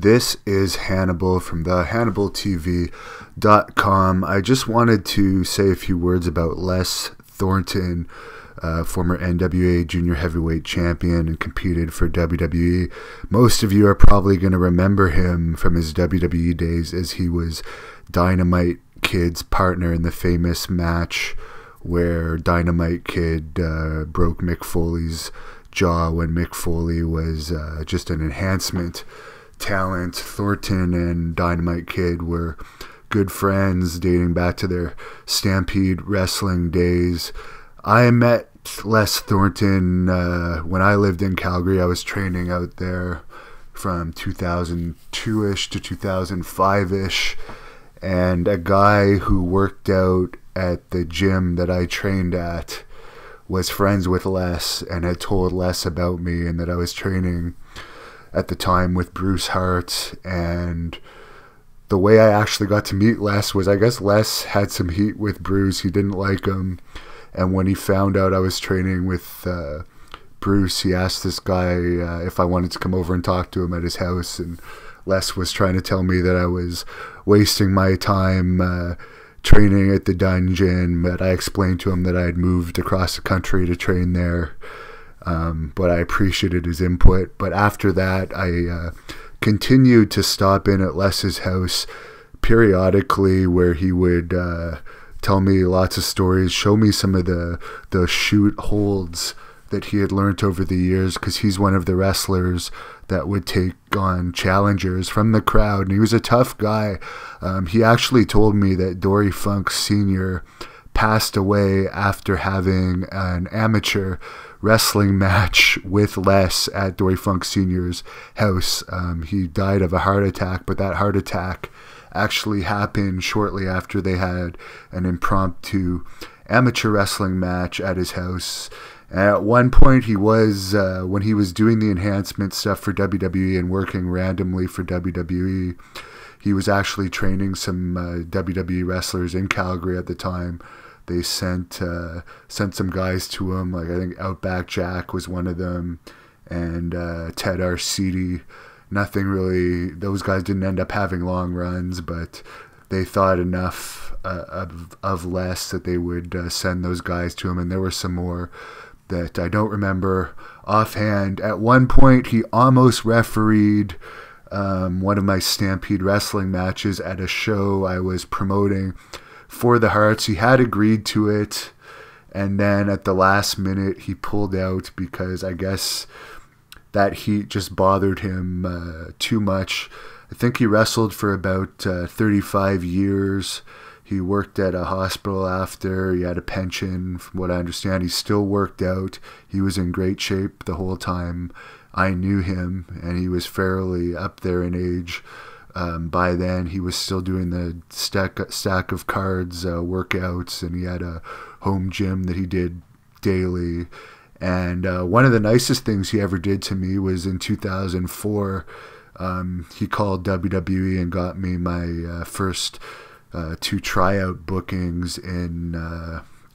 This is Hannibal from the HannibalTV.com. I just wanted to say a few words about Les Thornton, former NWA Junior Heavyweight Champion and competed for WWE. Most of you are probably going to remember him from his WWE days as he was Dynamite Kid's partner in the famous match where Dynamite Kid broke Mick Foley's jaw when Mick Foley was just an enhancement talent. Thornton and Dynamite Kid were good friends dating back to their Stampede wrestling days. I met Les Thornton when I lived in Calgary. I was training out there from 2002-ish to 2005-ish, and a guy who worked out at the gym that I trained at was friends with Les and had told Les about me and that I was training at the time with Bruce Hart. And the way I actually got to meet Les was, I guess Les had some heat with Bruce. He didn't like him, and when he found out I was training with Bruce, he asked this guy if I wanted to come over and talk to him at his house, and Les was trying to tell me that I was wasting my time training at the dungeon, but I explained to him that I had moved across the country to train there. But I appreciated his input. But after that, I continued to stop in at Les's house periodically, where he would tell me lots of stories, show me some of the shoot holds that he had learned over the years, because he's one of the wrestlers that would take on challengers from the crowd, and he was a tough guy. He actually told me that Dory Funk Sr. passed away after having an amateur wrestling match with Les at Dory Funk Sr.'s house. He died of a heart attack, but that heart attack actually happened shortly after they had an impromptu amateur wrestling match at his house. And at one point, he was, when he was doing the enhancement stuff for WWE and working randomly for WWE, he was actually training some WWE wrestlers in Calgary at the time. They sent some guys to him, like I think Outback Jack was one of them, and Ted Arcidi. Nothing really, those guys didn't end up having long runs, but they thought enough of Les that they would send those guys to him, and there were some more that I don't remember offhand. At one point, he almost refereed one of my Stampede wrestling matches at a show I was promoting for the Hearts. He had agreed to it, and then at the last minute he pulled out because I guess that heat just bothered him too much. I think he wrestled for about 35 years. He worked at a hospital after. He had a pension, from what I understand. He still worked out. He was in great shape the whole time I knew him, and he was fairly up there in age. By then, he was still doing the stack of cards workouts, and he had a home gym that he did daily. And one of the nicest things he ever did to me was in 2004. He called WWE and got me my first 2 tryout bookings in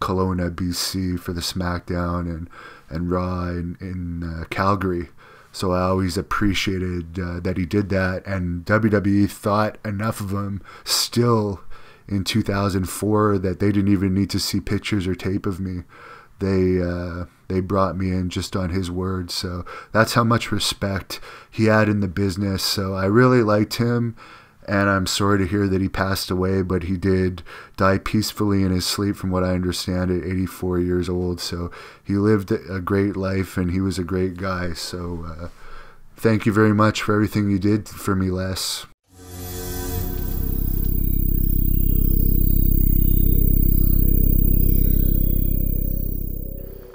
Kelowna, BC for the SmackDown and Raw in Calgary. So I always appreciated that he did that, and WWE thought enough of him still in 2004 that they didn't even need to see pictures or tape of me. They brought me in just on his word. So that's how much respect he had in the business. So I really liked him, and I'm sorry to hear that he passed away, but he did die peacefully in his sleep, from what I understand, at 84 years old. So he lived a great life, and he was a great guy. So thank you very much for everything you did for me, Les.